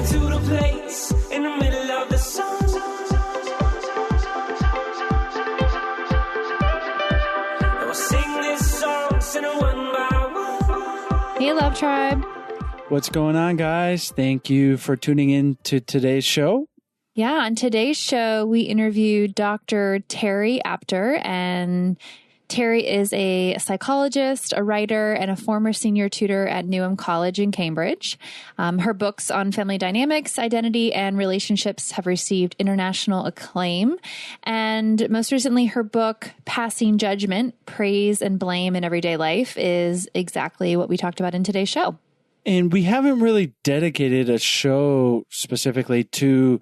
to the place in the middle of the sun. And we'll sing this song, sing it one by one. Hey, Love Tribe. What's going on, guys? Thank you for tuning in to today's show. Yeah, on today's show, we interviewed Dr. Terry Apter, and Terry is a psychologist, a writer, and a former senior tutor at Newham College in Cambridge. Her books on family dynamics, identity, and relationships have received international acclaim. And most recently, her book, Passing Judgment, Praise and Blame in Everyday Life, is exactly what we talked about in today's show. And we haven't really dedicated a show specifically to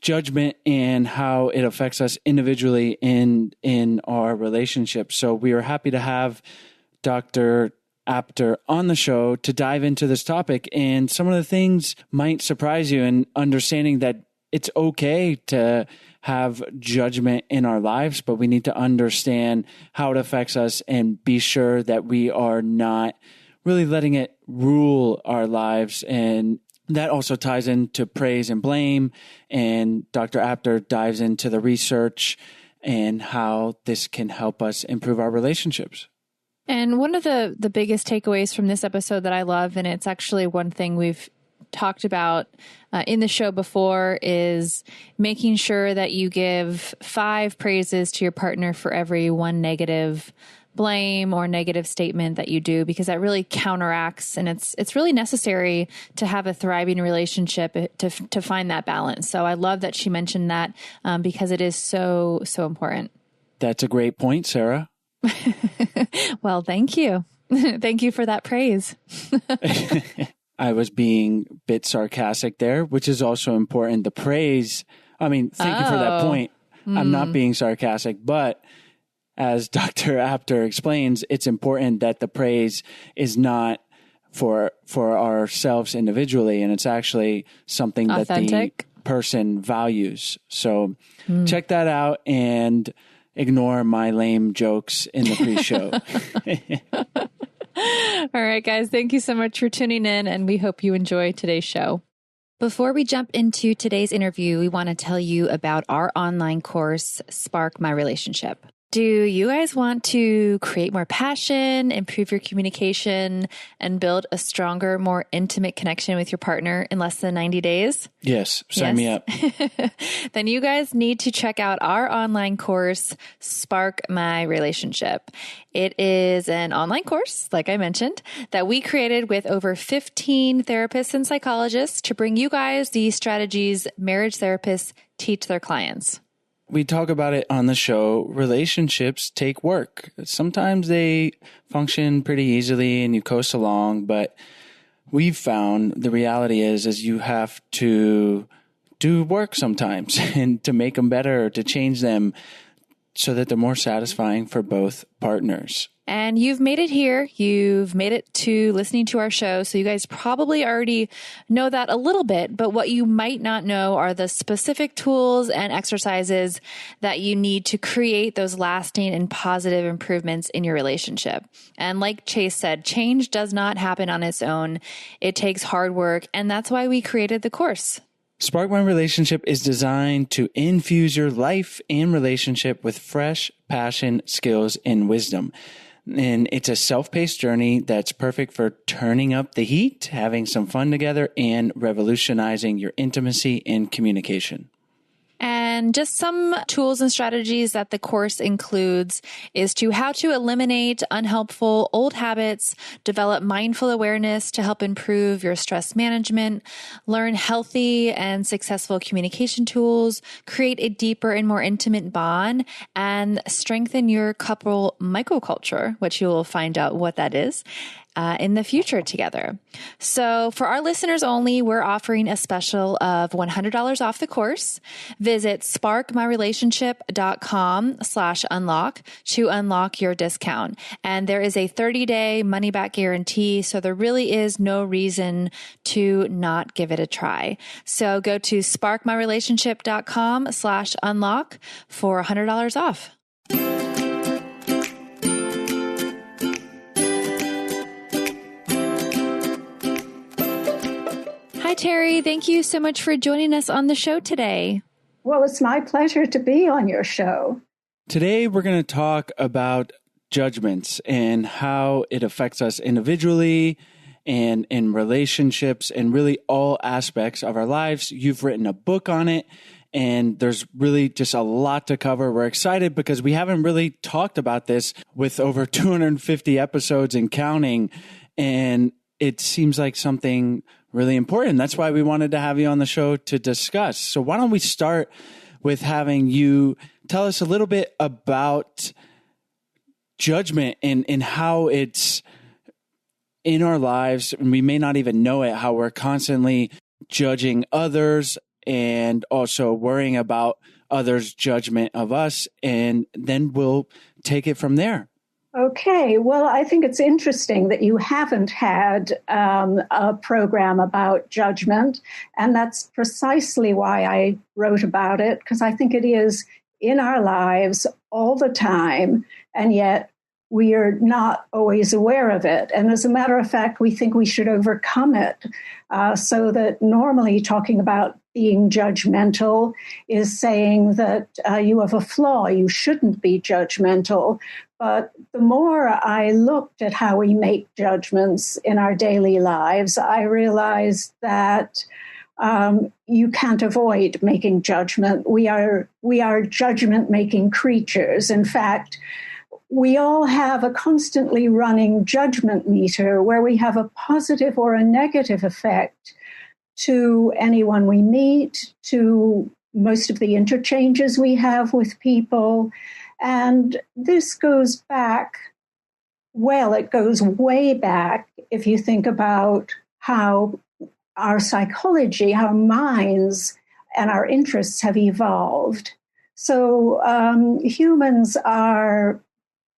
judgment and how it affects us individually in our relationships. So we are happy to have Dr. Apter on the show to dive into this topic. And some of the things might surprise you in understanding that it's okay to have judgment in our lives, but we need to understand how it affects us and be sure that we are not really letting it rule our lives. And that also ties into praise and blame. And Dr. Apter dives into the research and how this can help us improve our relationships. And one of the biggest takeaways from this episode that I love, and it's actually one thing we've talked about in the show before, is making sure that you give 5 praises to your partner for every 1 negative blame or negative statement that you do, because that really counteracts, and it's really necessary to have a thriving relationship to find that balance. So I love that she mentioned that because it is so important. That's a great point, Sarah. Well, thank you. Thank you for that praise. I was being a bit sarcastic there, which is also important. The praise, thank you for that point. I'm not being sarcastic, but as Dr. Apter explains, it's important that the praise is not for ourselves individually, and it's actually something authentic, that the person values. So check that out and ignore my lame jokes in the pre-show. All right, guys, thank you so much for tuning in, and we hope you enjoy today's show. Before we jump into today's interview, we want to tell you about our online course, Spark My Relationship. Do you guys want to create more passion, improve your communication, and build a stronger, more intimate connection with your partner in less than 90 days? Yes, sign me up. Then you guys need to check out our online course, Spark My Relationship. It is an online course, like I mentioned, that we created with over 15 therapists and psychologists to bring you guys the strategies marriage therapists teach their clients. We talk about it on the show. Relationships take work. Sometimes they function pretty easily and you coast along, but we've found the reality is you have to do work sometimes and to make them better, to change them so that they're more satisfying for both partners. And you've made it here. You've made it to listening to our show. So you guys probably already know that a little bit, but what you might not know are the specific tools and exercises that you need to create those lasting and positive improvements in your relationship. And like Chase said, change does not happen on its own. It takes hard work. And that's why we created the course. Spark My Relationship is designed to infuse your life and relationship with fresh passion, skills, and wisdom. And it's a self-paced journey that's perfect for turning up the heat, having some fun together, and revolutionizing your intimacy and communication. And just some tools and strategies that the course includes is how to eliminate unhelpful old habits, develop mindful awareness to help improve your stress management, learn healthy and successful communication tools, create a deeper and more intimate bond, and strengthen your couple microculture, which you will find out what that is, in the future together. So for our listeners only, we're offering a special of $100 off the course. Visit sparkmyrelationship.com/unlock to unlock your discount. And there is a 30-day money-back guarantee. So there really is no reason to not give it a try. So go to sparkmyrelationship.com/unlock for $100 off. Hi, Terry. Thank you so much for joining us on the show today. Well, it's my pleasure to be on your show. Today, we're going to talk about judgments and how it affects us individually and in relationships and really all aspects of our lives. You've written a book on it, and there's really just a lot to cover. We're excited because we haven't really talked about this with over 250 episodes and counting, and it seems like something really important. That's why we wanted to have you on the show to discuss. So why don't we start with having you tell us a little bit about judgment and how it's in our lives, and we may not even know it, how we're constantly judging others and also worrying about others' judgment of us, and then we'll take it from there. Okay, well, I think it's interesting that you haven't had a program about judgment, and that's precisely why I wrote about it, because I think it is in our lives all the time, and yet we are not always aware of it. And as a matter of fact, we think we should overcome it, so that normally talking about being judgmental is saying that you have a flaw, you shouldn't be judgmental. But the more I looked at how we make judgments in our daily lives, I realized that you can't avoid making judgment. We are judgment-making creatures. In fact, we all have a constantly running judgment meter where we have a positive or a negative effect to anyone we meet, to most of the interchanges we have with people. And this goes back, well, it goes way back if you think about how our psychology, our minds, and our interests have evolved. So humans are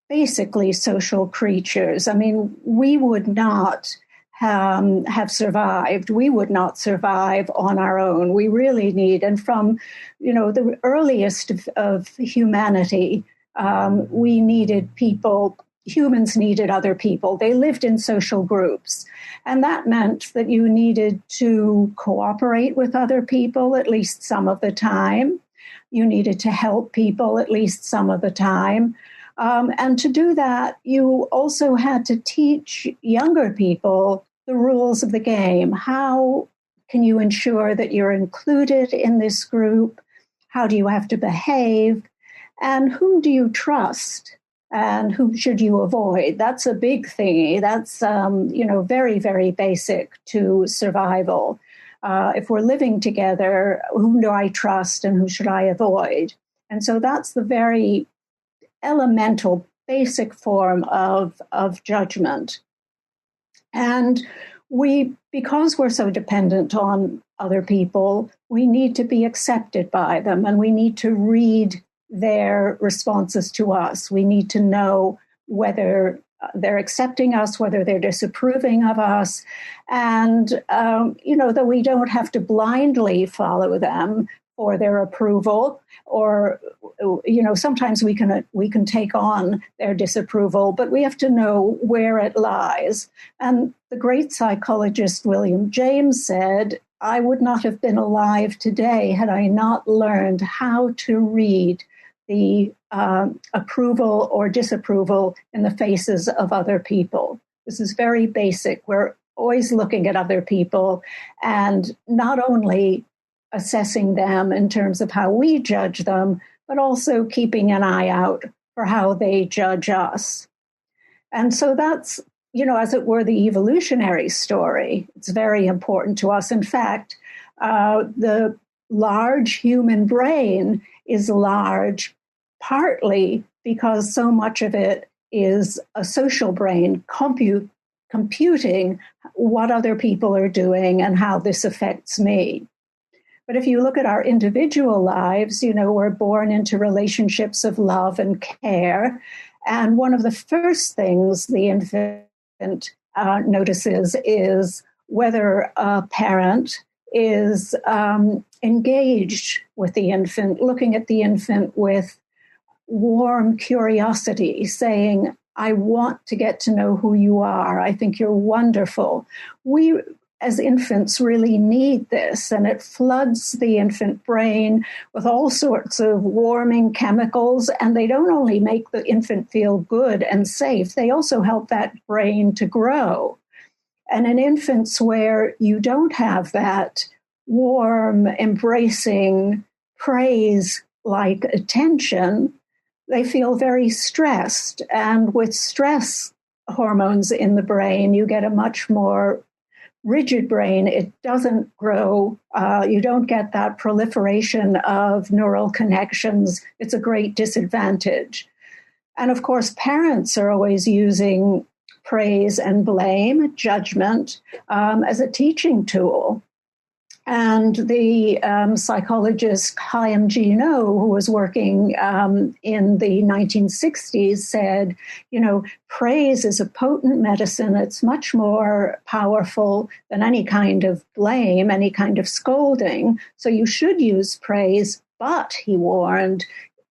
basically social creatures. I mean, we would not have survived. We would not survive on our own. We really need, and from, the earliest of humanity, we needed people. Humans needed other people. They lived in social groups. And that meant that you needed to cooperate with other people at least some of the time. You needed to help people at least some of the time. And to do that, you also had to teach younger people the rules of the game. How can you ensure that you're included in this group? How do you have to behave? And whom do you trust? And whom should you avoid? That's a big thingy. That's, very, very basic to survival. If we're living together, whom do I trust and who should I avoid? And so that's the very elemental, basic form of judgment. And because we're so dependent on other people, we need to be accepted by them, and we need to read their responses to us. We need to know whether they're accepting us, whether they're disapproving of us. And, though we don't have to blindly follow them for their approval, or, sometimes we can take on their disapproval, but we have to know where it lies. And the great psychologist William James said, I would not have been alive today had I not learned how to read the approval or disapproval in the faces of other people. This is very basic. We're always looking at other people and not only assessing them in terms of how we judge them, but also keeping an eye out for how they judge us. And so that's, as it were, the evolutionary story. It's very important to us. In fact, the large human brain is large partly because so much of it is a social brain computing what other people are doing and how this affects me. But if you look at our individual lives, we're born into relationships of love and care. And one of the first things the infant notices is whether a parent is engaged with the infant, looking at the infant with warm curiosity, saying, I want to get to know who you are. I think you're wonderful. We as infants really need this, and it floods the infant brain with all sorts of warming chemicals, and they don't only make the infant feel good and safe, they also help that brain to grow. And in infants where you don't have that warm, embracing, praise-like attention, they feel very stressed. And with stress hormones in the brain, you get a much more rigid brain. It doesn't grow. You don't get that proliferation of neural connections. It's a great disadvantage. And of course, parents are always using praise and blame, judgment, as a teaching tool. And the psychologist Chaim Gino, who was working in the 1960s, said, praise is a potent medicine. It's much more powerful than any kind of blame, any kind of scolding. So you should use praise. But, he warned,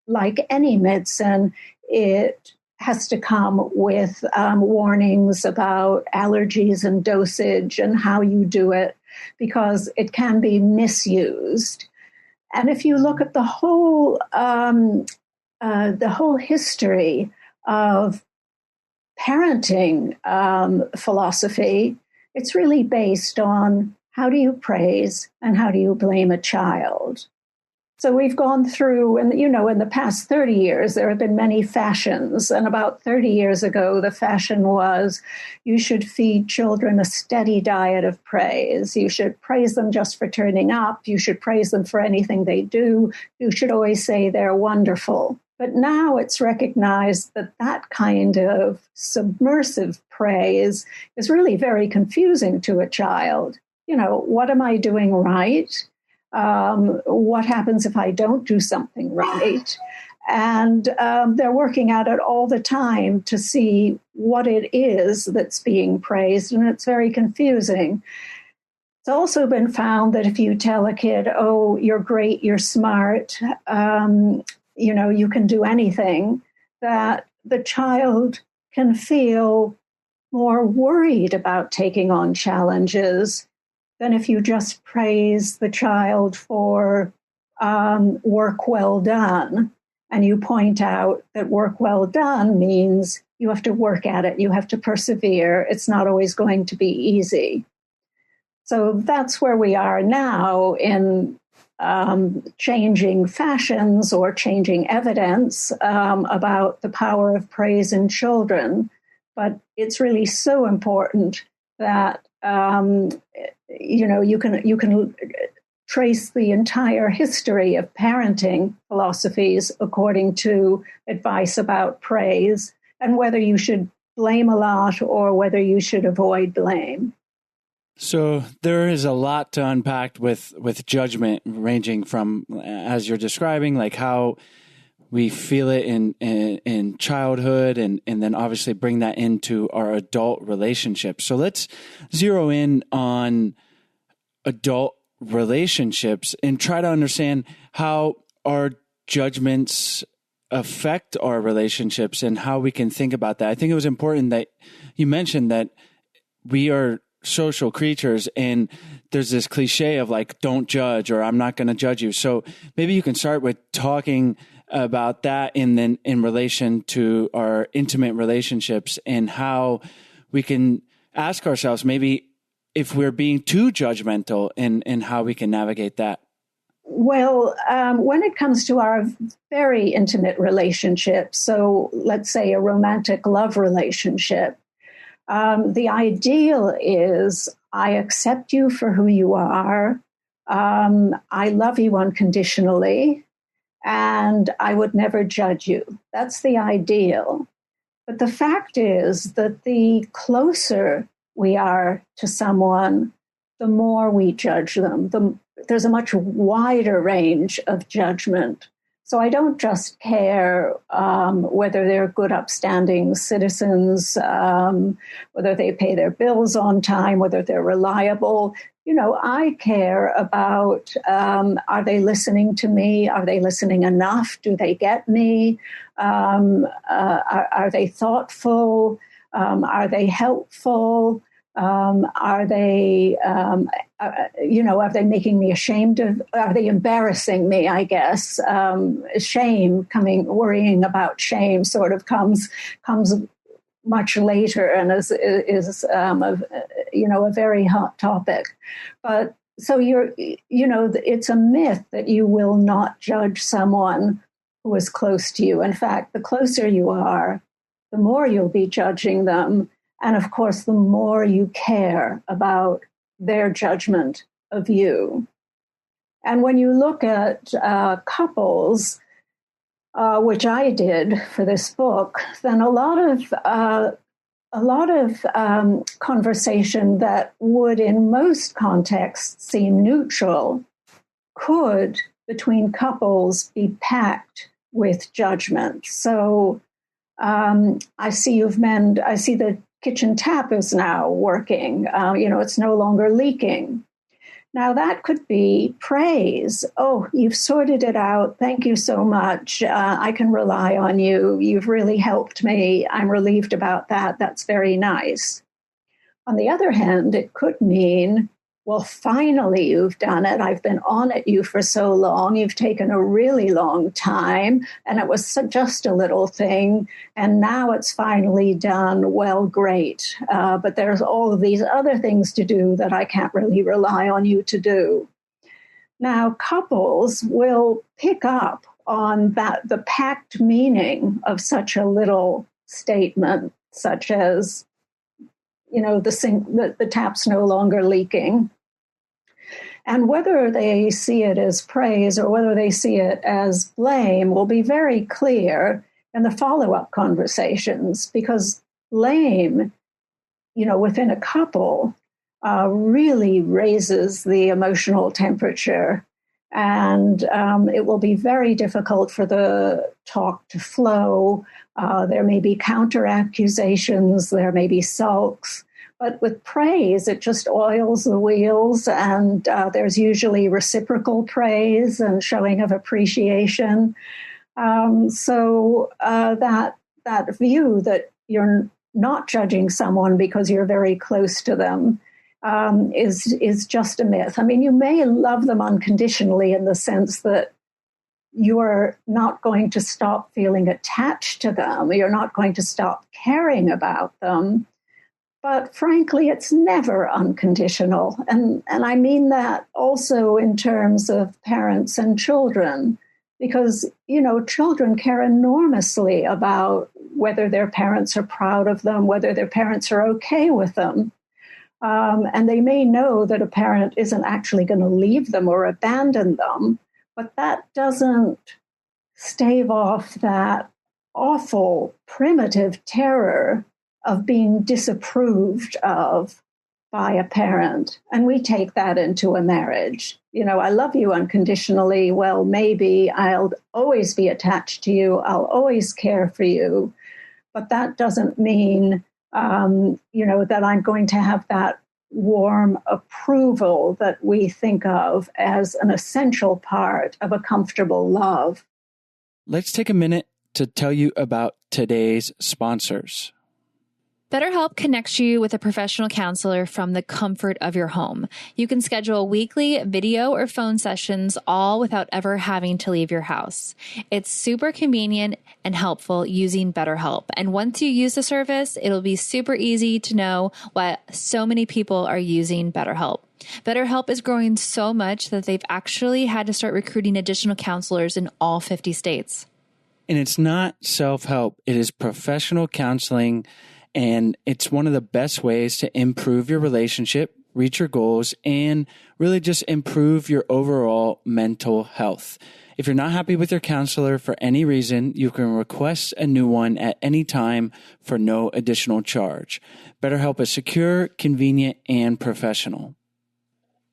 like any medicine, it has to come with warnings about allergies and dosage and how you do it, because it can be misused. And if you look at the whole history of parenting philosophy, it's really based on how do you praise and how do you blame a child. So we've gone through, and in the past 30 years, there have been many fashions. And about 30 years ago, the fashion was you should feed children a steady diet of praise. You should praise them just for turning up. You should praise them for anything they do. You should always say they're wonderful. But now it's recognized that that kind of submersive praise is really very confusing to a child. What am I doing right? What happens if I don't do something right? And they're working at it all the time to see what it is that's being praised, and it's very confusing. It's also been found that if you tell a kid, oh, you're great, you're smart, you can do anything, that the child can feel more worried about taking on challenges than if you just praise the child for work well done. And you point out that work well done means you have to work at it, you have to persevere. It's not always going to be easy. So that's where we are now in changing fashions or changing evidence about the power of praise in children. But it's really so important that you can trace the entire history of parenting philosophies according to advice about praise, and whether you should blame a lot or whether you should avoid blame. So there is a lot to unpack with judgment, ranging from, as you're describing, like how we feel it in childhood, and then obviously bring that into our adult relationships. So let's zero in on adult relationships and try to understand how our judgments affect our relationships and how we can think about that. I think it was important that you mentioned that we are social creatures, and there's this cliche of like, don't judge, or I'm not going to judge you. So maybe you can start with talking about that, and then in relation to our intimate relationships, and how we can ask ourselves maybe if we're being too judgmental, and how we can navigate that. Well, when it comes to our very intimate relationships, so let's say a romantic love relationship, the ideal is I accept you for who you are. I love you unconditionally, and I would never judge you. That's the ideal. But the fact is that the closer we are to someone, the more we judge them. There's a much wider range of judgment. So I don't just care whether they're good, upstanding citizens, whether they pay their bills on time, whether they're reliable. I care about, are they listening to me? Are they listening enough? Do they get me? Are they thoughtful? Are they helpful? Are they, are they making me ashamed of, are they embarrassing me, I guess? Worrying about shame sort of comes much later and is a very hot topic. But so it's a myth that you will not judge someone who is close to you. In fact, the closer you are, the more you'll be judging them. And of course, the more you care about their judgment of you. And when you look at couples, which I did for this book, then a lot of conversation that would in most contexts seem neutral could, between couples, be packed with judgment. So I see the kitchen tap is now working. It's no longer leaking. Now that could be praise. Oh, you've sorted it out. Thank you so much. I can rely on you. You've really helped me. I'm relieved about that. That's very nice. On the other hand, it could mean, well, finally you've done it. I've been on at you for so long. You've taken a really long time, and it was just a little thing, and now it's finally done. Well, great. But there's all of these other things to do that I can't really rely on you to do. Now, couples will pick up on the packed meaning of such a little statement, such as, the tap's no longer leaking. And whether they see it as praise or whether they see it as blame will be very clear in the follow-up conversations, because blame, within a couple really raises the emotional temperature. And it will be very difficult for the talk to flow. There may be counter accusations, there may be sulks. But with praise, it just oils the wheels, and there's usually reciprocal praise and showing of appreciation. So that view that you're not judging someone because you're very close to them is just a myth. I mean, you may love them unconditionally in the sense that you're not going to stop feeling attached to them. You're not going to stop caring about them. But frankly, it's never unconditional. And I mean that also in terms of parents and children, because, children care enormously about whether their parents are proud of them, whether their parents are okay with them. And they may know that a parent isn't actually going to leave them or abandon them, but that doesn't stave off that awful, primitive terror of being disapproved of by a parent. And we take that into a marriage. I love you unconditionally. Well, maybe I'll always be attached to you. I'll always care for you. But that doesn't mean, that I'm going to have that warm approval that we think of as an essential part of a comfortable love. Let's take a minute to tell you about today's sponsors. BetterHelp connects you with a professional counselor from the comfort of your home. You can schedule weekly video or phone sessions, all without ever having to leave your house. It's super convenient and helpful using BetterHelp. And once you use the service, it'll be super easy to know why so many people are using BetterHelp. BetterHelp is growing so much that they've actually had to start recruiting additional counselors in all 50 states. And it's not self-help. It is professional counseling. And it's one of the best ways to improve your relationship, reach your goals, and really just improve your overall mental health. If you're not happy with your counselor for any reason, you can request a new one at any time for no additional charge. BetterHelp is secure, convenient, and professional.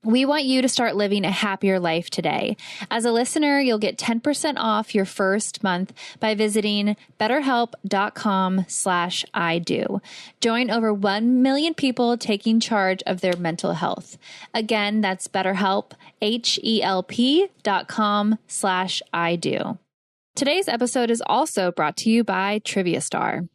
We want you to start living a happier life today. As a listener, you'll get 10% off your first month by visiting betterhelp.com/IDO. Join over 1 million people taking charge of their mental health. Again, that's BetterHelp, HELP.com/IDO. Today's episode is also brought to you by Trivia Star.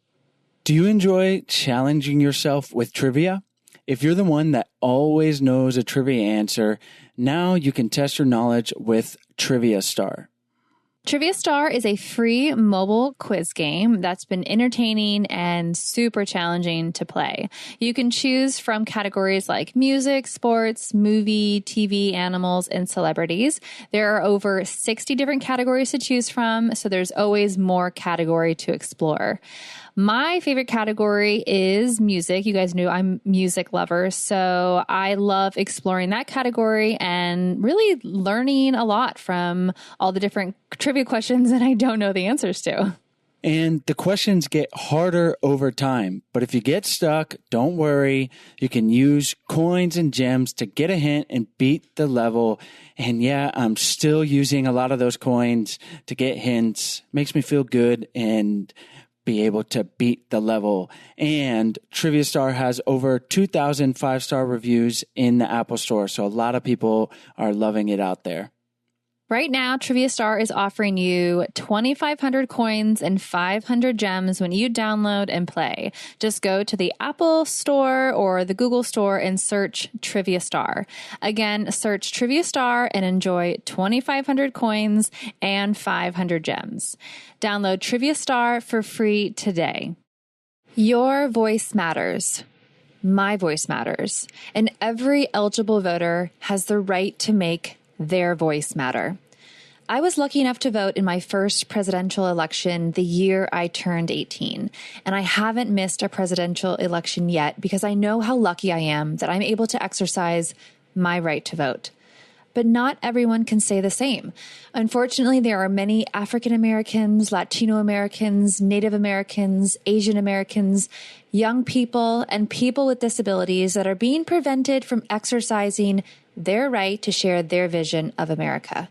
Do you enjoy challenging yourself with trivia? If you're the one that always knows a trivia answer, now you can test your knowledge with Trivia Star. Trivia Star is a free mobile quiz game that's been entertaining and super challenging to play. You can choose from categories like music, sports, movie, TV, animals, and celebrities. There are over 60 different categories to choose from, so there's always more category to explore. My favorite category is music. You guys know I'm a music lover, so I love exploring that category and really learning a lot from all the different trivia questions that I don't know the answers to. And the questions get harder over time. But if you get stuck, don't worry. You can use coins and gems to get a hint and beat the level. And yeah, I'm still using a lot of those coins to get hints. Makes me feel good and be able to beat the level. And Trivia Star has over 2,000 5-star reviews in the Apple Store. So a lot of people are loving it out there. Right now, Trivia Star is offering you 2,500 coins and 500 gems when you download and play. Just go to the Apple Store or the Google Store and search Trivia Star. Again, search Trivia Star and enjoy 2,500 coins and 500 gems. Download Trivia Star for free today. Your voice matters. My voice matters. And every eligible voter has the right to make their voice matter. I was lucky enough to vote in my first presidential election the year I turned 18, and I haven't missed a presidential election yet because I know how lucky I am that I'm able to exercise my right to vote. But not everyone can say the same. Unfortunately, there are many African Americans, Latino Americans, Native Americans, Asian Americans, young people, and people with disabilities that are being prevented from exercising their right to share their vision of America.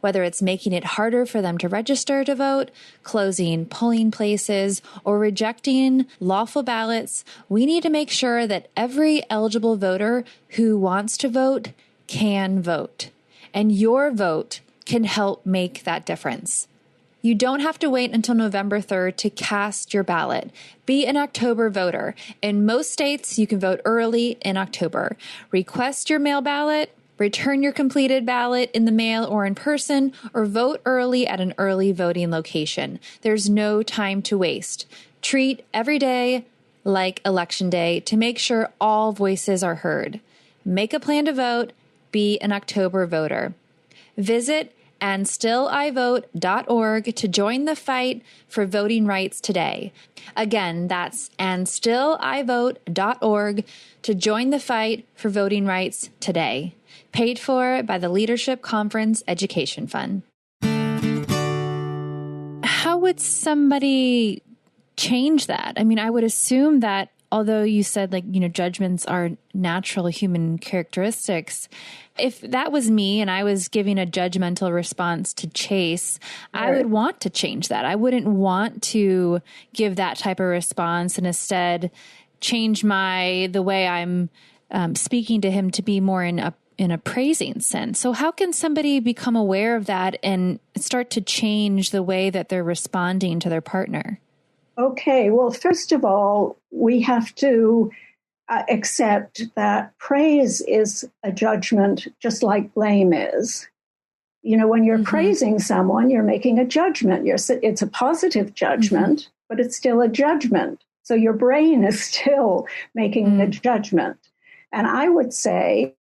Whether it's making it harder for them to register to vote, closing polling places, or rejecting lawful ballots, we need to make sure that every eligible voter who wants to vote can vote. And your vote can help make that difference. You don't have to wait until November 3rd to cast your ballot. Be an October voter. In most states, you can vote early in October. Request your mail ballot, return your completed ballot in the mail or in person, or vote early at an early voting location. There's no time to waste. Treat every day like Election Day to make sure all voices are heard. Make a plan to vote. Be an October voter. Visit andstillivote.org to join the fight for voting rights today. Again, that's andstillivote.org to join the fight for voting rights today. Paid for by the Leadership Conference Education Fund. How would somebody change that? I mean, I would assume that although you said judgments are natural human characteristics, if that was me and I was giving a judgmental response to Chase, right, I would want to change that. I wouldn't want to give that type of response and instead change the way I'm speaking to him to be more in a praising sense. So how can somebody become aware of that and start to change the way that they're responding to their partner? Okay, well, first of all, we have to accept that praise is a judgment just like blame is. You know, when you're praising someone, you're making a judgment. It's a positive judgment, but it's still a judgment. So your brain is still making a judgment. And I would say,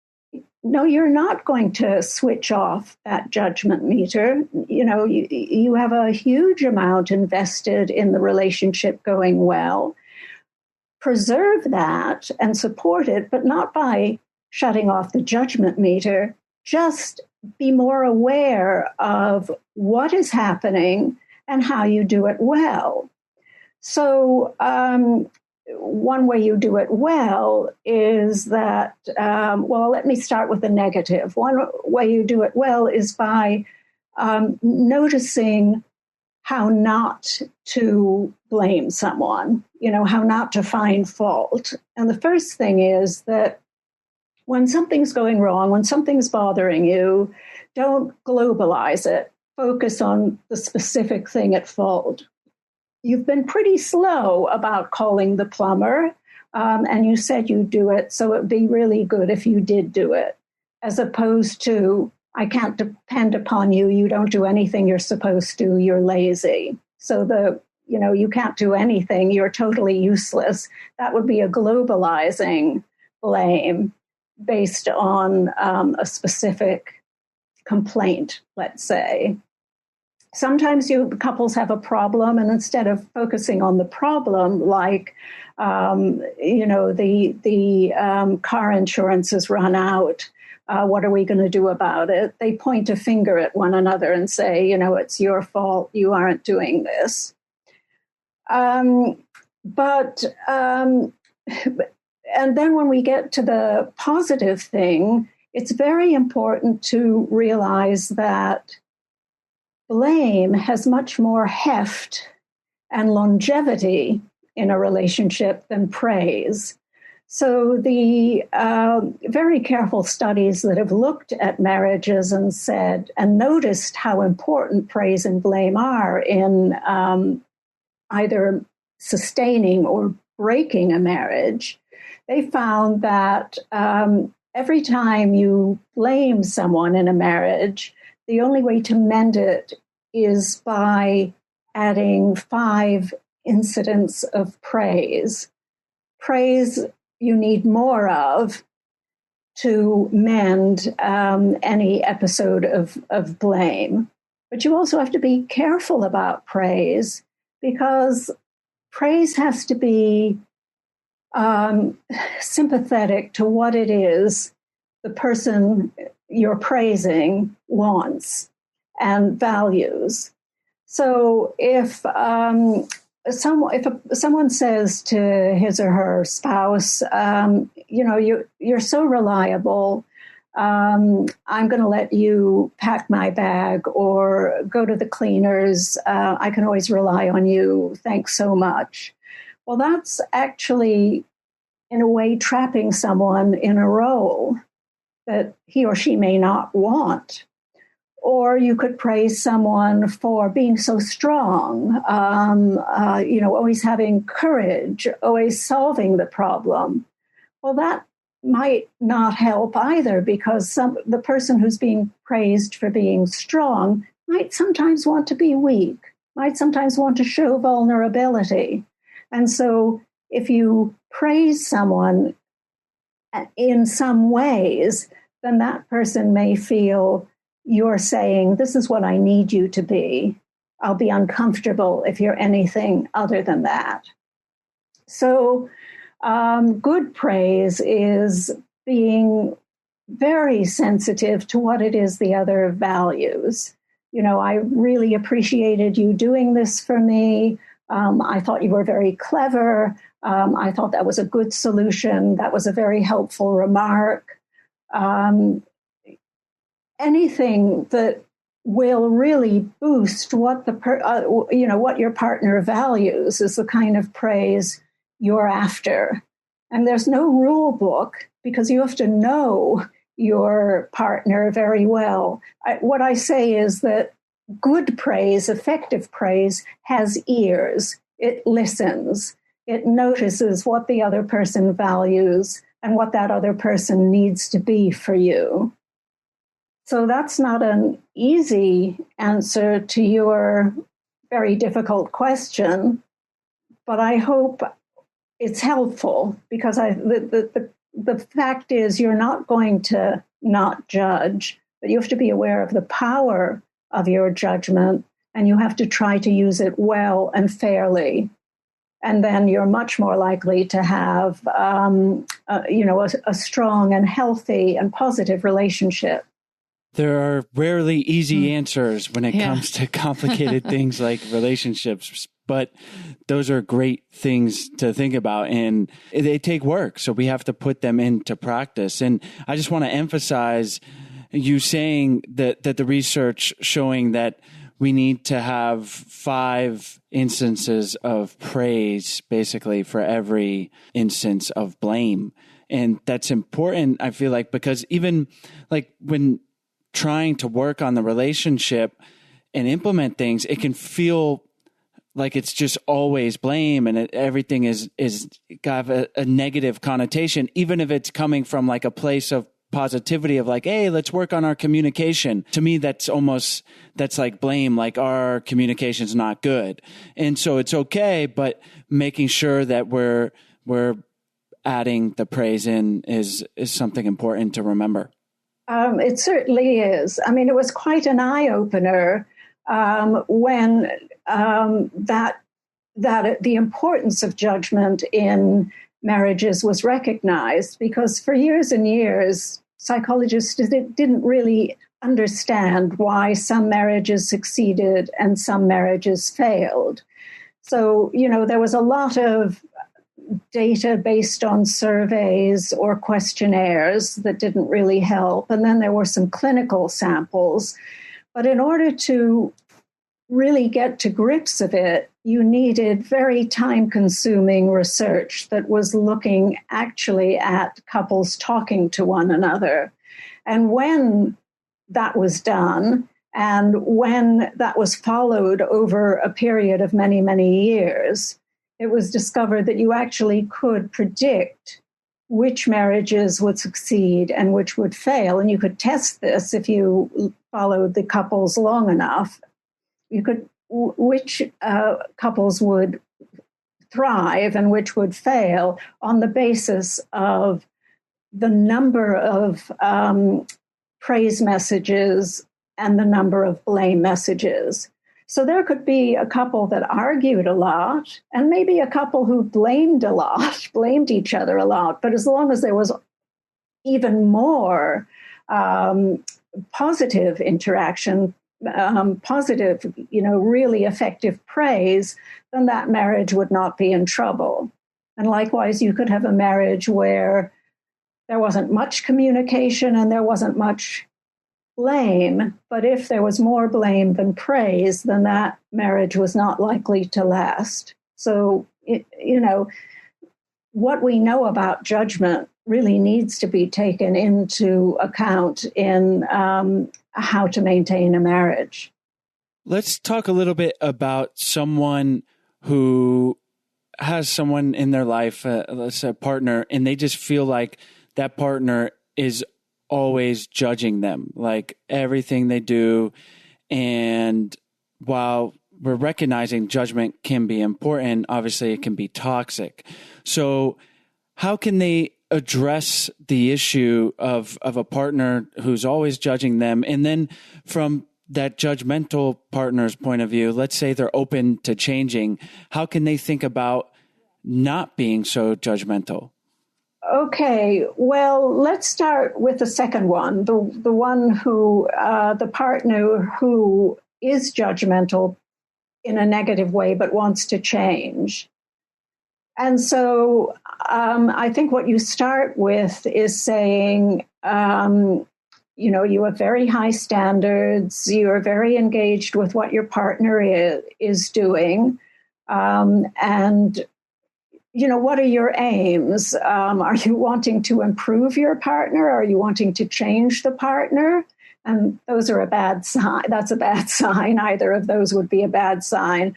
no, you're not going to switch off that judgment meter. You know, you have a huge amount invested in the relationship going well. Preserve that and support it, but not by shutting off the judgment meter. Just be more aware of what is happening and how you do it well. So, one way you do it well is that, let me start with the negative. One way you do it well is by noticing how not to blame someone, how not to find fault. And the first thing is that when something's going wrong, when something's bothering you, don't globalize it. Focus on the specific thing at fault. You've been pretty slow about calling the plumber. and you said you'd do it, so it would be really good if you did do it, as opposed to, I can't depend upon you. You don't do anything you're supposed to. You're lazy. So you can't do anything. You're totally useless. That would be a globalizing blame based on a specific complaint, let's say. Sometimes couples have a problem, and instead of focusing on the problem, like, the car insurance has run out, what are we going to do about it? They point a finger at one another and say, it's your fault. You aren't doing this. And then when we get to the positive thing, it's very important to realize that blame has much more heft and longevity in a relationship than praise. So the very careful studies that have looked at marriages and noticed how important praise and blame are in either sustaining or breaking a marriage, they found that every time you blame someone in a marriage, the only way to mend it is by adding 5 incidents of praise. Praise you need more of to mend any episode of blame. But you also have to be careful about praise, because praise has to be sympathetic to what it is the person you're praising wants and values. So if someone says to his or her spouse, you're so reliable, I'm going to let you pack my bag or go to the cleaners, I can always rely on you, thanks so much. Well, that's actually, in a way, trapping someone in a role that he or she may not want. Or you could praise someone for being so strong, always having courage, always solving the problem. Well, that might not help either, because the person who's being praised for being strong might sometimes want to be weak, might sometimes want to show vulnerability. And so if you praise someone in some ways, then that person may feel you're saying, this is what I need you to be. I'll be uncomfortable if you're anything other than that. So good praise is being very sensitive to what it is the other values. I really appreciated you doing this for me. I thought you were very clever. I thought that was a good solution. That was a very helpful remark. Anything that will really boost what what your partner values is the kind of praise you're after. And there's no rule book, because you have to know your partner very well. What I say is that good praise, effective praise, has ears. It listens. It notices what the other person values and what that other person needs to be for you. So that's not an easy answer to your very difficult question, but I hope it's helpful, because the fact is you're not going to not judge, but you have to be aware of the power of your judgment, and you have to try to use it well and fairly. And then you're much more likely to have a strong and healthy and positive relationship. There are rarely easy answers when it comes to complicated things like relationships, but those are great things to think about, and they take work. So we have to put them into practice. And I just want to emphasize you saying that the research showing that we need to have 5 instances of praise basically for every instance of blame. And that's important, I feel like, because even like when trying to work on the relationship and implement things, it can feel like it's just always blame and everything is got a negative connotation, even if it's coming from like a place of positivity of like, hey, let's work on our communication. To me, that's like blame, like our communication's not good. And so it's okay, but making sure that we're adding the praise in is something important to remember. It certainly is. I mean, it was quite an eye-opener when that the importance of judgment in marriages was recognized, because for years and years, psychologists didn't really understand why some marriages succeeded and some marriages failed. So, there was a lot of data based on surveys or questionnaires that didn't really help. And then there were some clinical samples. But in order to really get to grips of it, you needed very time-consuming research that was looking actually at couples talking to one another. And when that was done, and when that was followed over a period of many, many years, it was discovered that you actually could predict which marriages would succeed and which would fail. And you could test this if you followed the couples long enough. You could, which couples would thrive and which would fail on the basis of the number of praise messages and the number of blame messages. So there could be a couple that argued a lot and maybe a couple who blamed a lot, blamed each other a lot. But as long as there was even more positive interaction, positive, really effective praise, then that marriage would not be in trouble. And likewise, you could have a marriage where there wasn't much communication and there wasn't much blame, but if there was more blame than praise, then that marriage was not likely to last. So, what we know about judgment really needs to be taken into account in how to maintain a marriage. Let's talk a little bit about someone who has someone in their life, let's say a partner, and they just feel like that partner is always judging them, like everything they do. And while we're recognizing judgment can be important, obviously it can be toxic. So how can they address the issue of a partner who's always judging them? And then from that judgmental partner's point of view, let's say they're open to changing, how can they think about not being so judgmental? Okay, well, let's start with the second one, the one who, the partner who is judgmental in a negative way but wants to change. And so I think what you start with is saying, you have very high standards, you are very engaged with what your partner is doing, and what are your aims? Are you wanting to improve your partner? Are you wanting to change the partner? And those are a bad sign. That's a bad sign. Either of those would be a bad sign.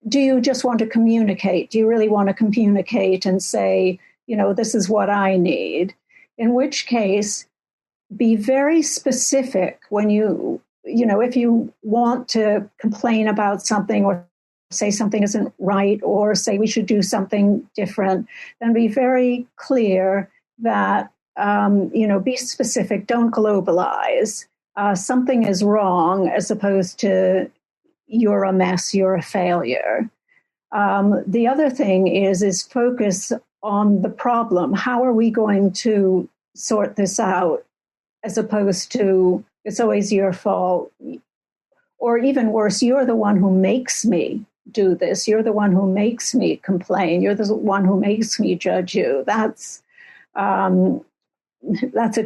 Do you just want to communicate? Do you really want to communicate and say, this is what I need? In which case, be very specific when if you want to complain about something or say something isn't right or say we should do something different, then be very clear that, be specific, don't globalize. Something is wrong as opposed to you're a mess, you're a failure. The other thing is focus on the problem. How are we going to sort this out as opposed to it's always your fault? Or even worse, you're the one who makes me do this. You're the one who makes me complain. You're the one who makes me judge you. That's a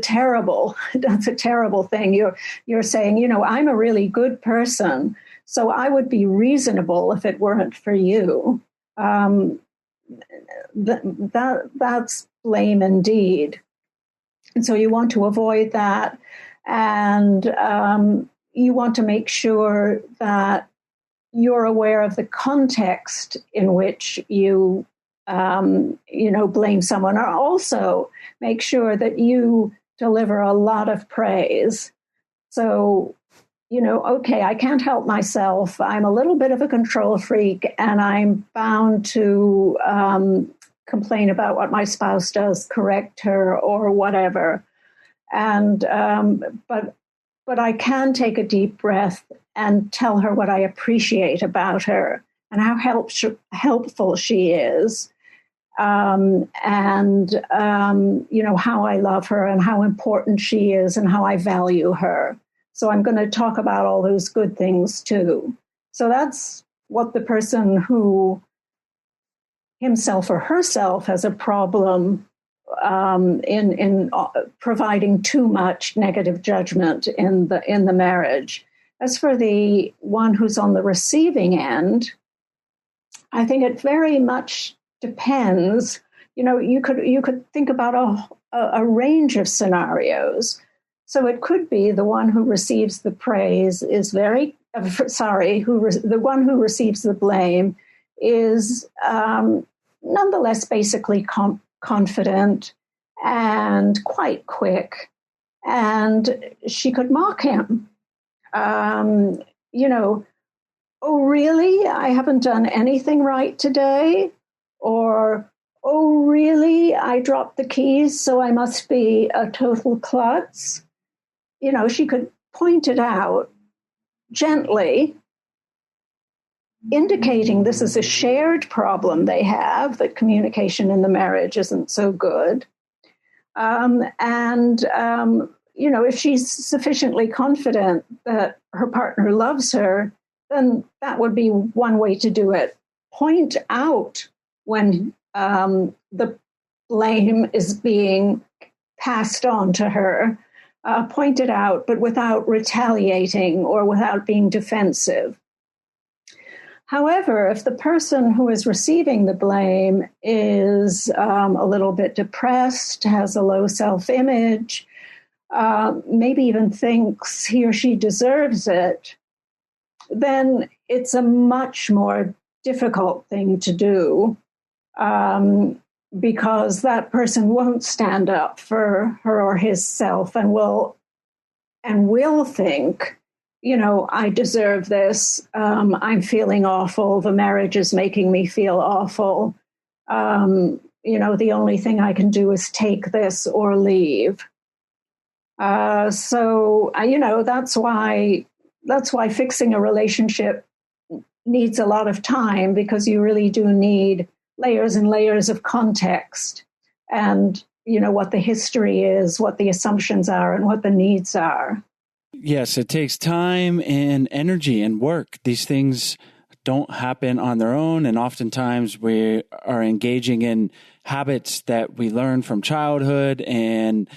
terrible thing. You're saying, I'm a really good person, so I would be reasonable if it weren't for you. That's blame indeed. And so you want to avoid that, and you want to make sure that you're aware of the context in which you, blame someone, or also make sure that you deliver a lot of praise. So, okay, I can't help myself. I'm a little bit of a control freak, and I'm bound to complain about what my spouse does, correct her, or whatever. And but I can take a deep breath and tell her what I appreciate about her and how helpful she is, how I love her and how important she is and how I value her. So I'm going to talk about all those good things too. So that's what the person who himself or herself has a problem in providing too much negative judgment in the marriage. As for the one who's on the receiving end, I think it very much depends. You could think about a range of scenarios. So it could be the one who receives the praise is the one who receives the blame is nonetheless basically confident and quite quick, and she could mock him. Oh, really? I haven't done anything right today? Or, oh, really? I dropped the keys, so I must be a total klutz? She could point it out gently, indicating this is a shared problem they have, that communication in the marriage isn't so good. If she's sufficiently confident that her partner loves her, then that would be one way to do it. Point out when the blame is being passed on to her. Point it out, but without retaliating or without being defensive. However, if the person who is receiving the blame is a little bit depressed, has a low self-image, maybe even thinks he or she deserves it, then it's a much more difficult thing to do because that person won't stand up for her or his self and will think, I deserve this. I'm feeling awful. The marriage is making me feel awful. The only thing I can do is take this or leave. That's why fixing a relationship needs a lot of time, because you really do need layers and layers of context and, what the history is, what the assumptions are, and what the needs are. Yes, it takes time and energy and work. These things don't happen on their own. And oftentimes we are engaging in habits that we learn from childhood. And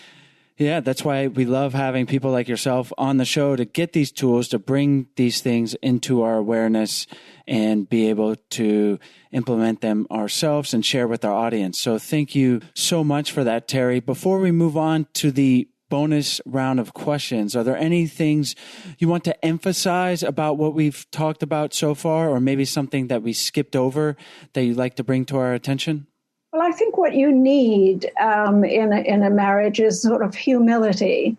yeah, that's why we love having people like yourself on the show to get these tools, to bring these things into our awareness and be able to implement them ourselves and share with our audience. So thank you so much for that, Terry. Before we move on to the bonus round of questions, are there any things you want to emphasize about what we've talked about so far, or maybe something that we skipped over that you'd like to bring to our attention? Well, I think what you need in a marriage is sort of humility.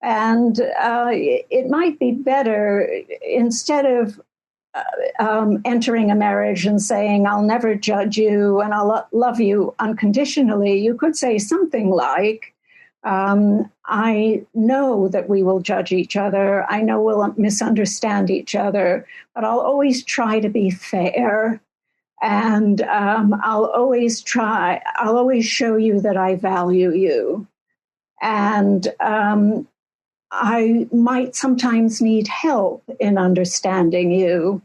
And it might be better, instead of entering a marriage and saying, I'll never judge you and I'll love you unconditionally, you could say something like, I know that we will judge each other. I know we'll misunderstand each other, but I'll always try to be fair. And I'll always show you that I value you. And I might sometimes need help in understanding you.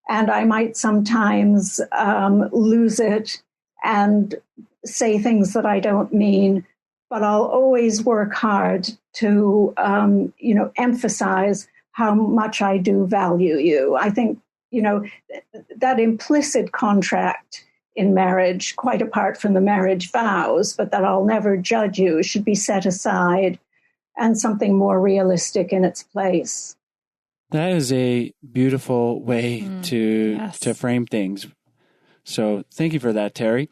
And I might sometimes lose it and say things that I don't mean. But I'll always work hard to, emphasize how much I do value you. I think, that implicit contract in marriage, quite apart from the marriage vows, but that I'll never judge you, should be set aside and something more realistic in its place. That is a beautiful way to frame things. So thank you for that, Terry.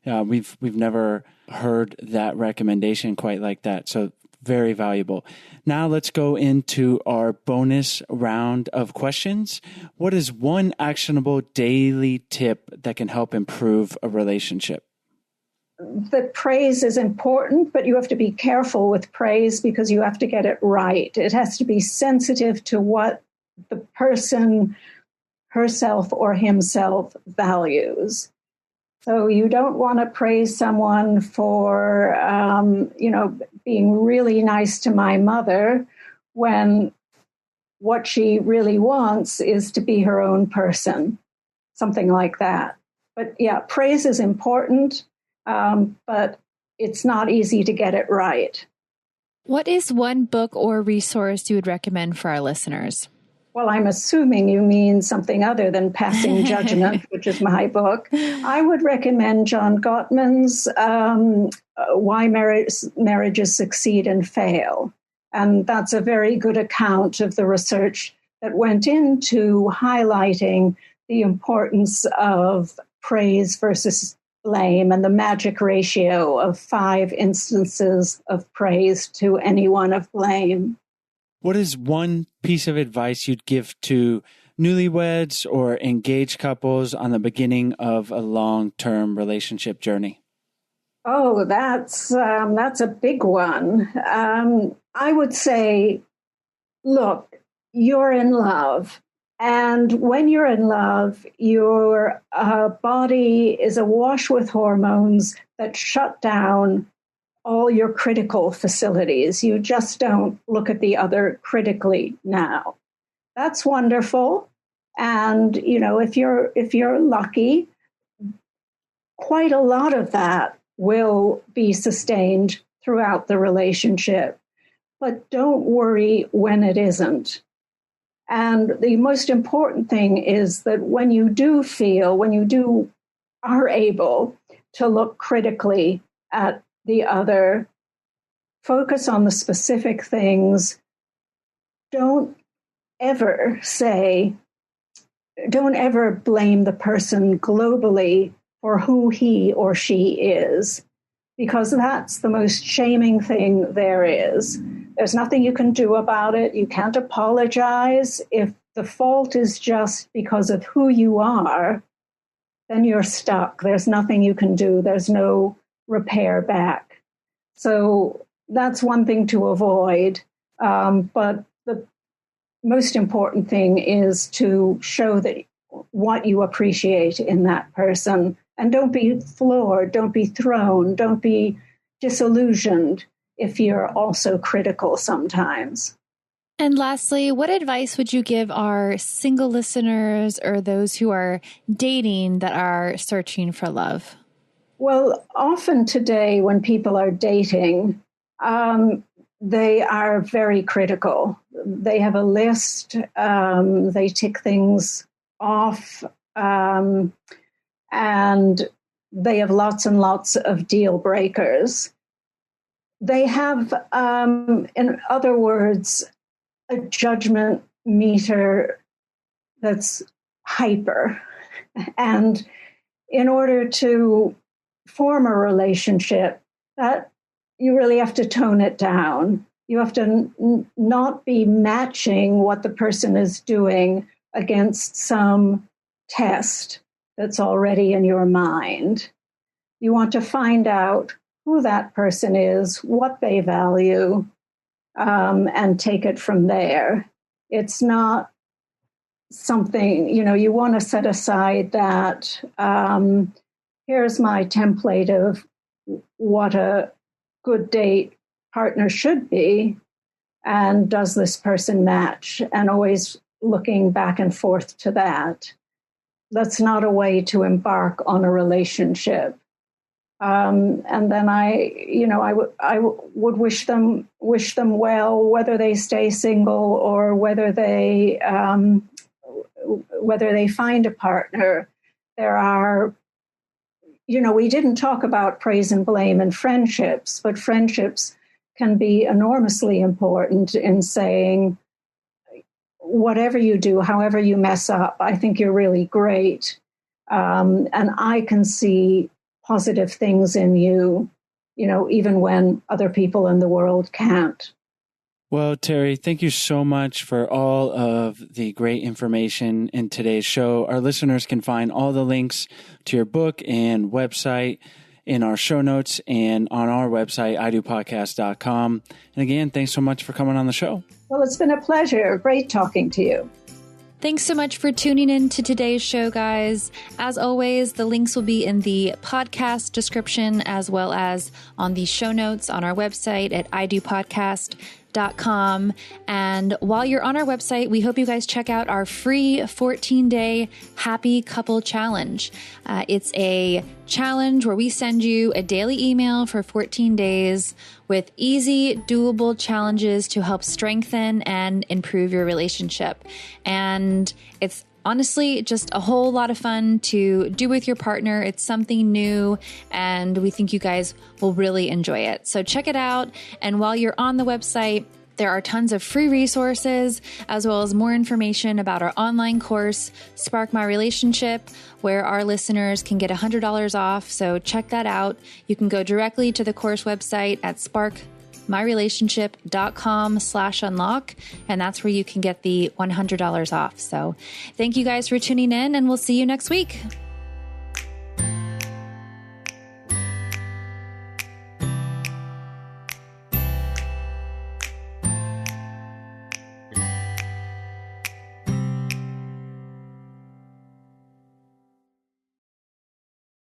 We've never heard that recommendation quite like that. So very valuable. Now let's go into our bonus round of questions. What is one actionable daily tip that can help improve a relationship? That praise is important, but you have to be careful with praise because you have to get it right. It has to be sensitive to what the person herself or himself values. So you don't want to praise someone for, being really nice to my mother when what she really wants is to be her own person, something like that. But yeah, praise is important, but it's not easy to get it right. What is one book or resource you would recommend for our listeners? Well, I'm assuming you mean something other than Passing Judgment, which is my book. I would recommend John Gottman's Why Marriages Succeed and Fail. And that's a very good account of the research that went into highlighting the importance of praise versus blame and the magic ratio of 5 instances of praise to any one of blame. What is one piece of advice you'd give to newlyweds or engaged couples on the beginning of a long-term relationship journey? Oh, that's a big one. I would say, look, you're in love. And when you're in love, your body is awash with hormones that shut down all your critical facilities. You just don't look at the other critically now. That's wonderful. And, if you're lucky, quite a lot of that will be sustained throughout the relationship. But don't worry when it isn't. And the most important thing is that when you are able to look critically at the other, focus on the specific things. Don't ever blame the person globally for who he or she is, because that's the most shaming thing there is. There's nothing you can do about it. You can't apologize. If the fault is just because of who you are, then you're stuck. There's nothing you can do. There's no repair back. So that's one thing to avoid. But the most important thing is to show that what you appreciate in that person. And don't be floored, don't be thrown, don't be disillusioned if you're also critical sometimes. And lastly, what advice would you give our single listeners or those who are dating that are searching for love? Well, often today when people are dating, they are very critical. They have a list, they tick things off, and they have lots and lots of deal breakers. They have, in other words, a judgment meter that's hyper. And in order to form a relationship, that you really have to tone it down. You have to not be matching what the person is doing against some test that's already in your mind. You want to find out who that person is, what they value, and take it from there. It's not something, you want to set aside that here's my template of what a good date partner should be, and does this person match? And always looking back and forth to that. That's not a way to embark on a relationship. And then I would wish them well, whether they stay single or whether they find a partner. There are, we didn't talk about praise and blame in friendships, but friendships can be enormously important in saying, whatever you do, however you mess up, I think you're really great. And I can see positive things in you, even when other people in the world can't. Well, Terry, thank you so much for all of the great information in today's show. Our listeners can find all the links to your book and website in our show notes and on our website, idopodcast.com. And again, thanks so much for coming on the show. Well, it's been a pleasure. Great talking to you. Thanks so much for tuning in to today's show, guys. As always, the links will be in the podcast description as well as on the show notes on our website at idopodcast.com. And while you're on our website, we hope you guys check out our free 14-day Happy Couple Challenge. It's a challenge where we send you a daily email for 14 days with easy, doable challenges to help strengthen and improve your relationship. And it's honestly just a whole lot of fun to do with your partner. It's something new, and we think you guys will really enjoy it. So check it out. And while you're on the website, there are tons of free resources, as well as more information about our online course, Spark My Relationship, where our listeners can get $100 off. So check that out. You can go directly to the course website at sparkmyrelationship.com/unlock, and that's where you can get the $100 off. So thank you guys for tuning in, and we'll see you next week.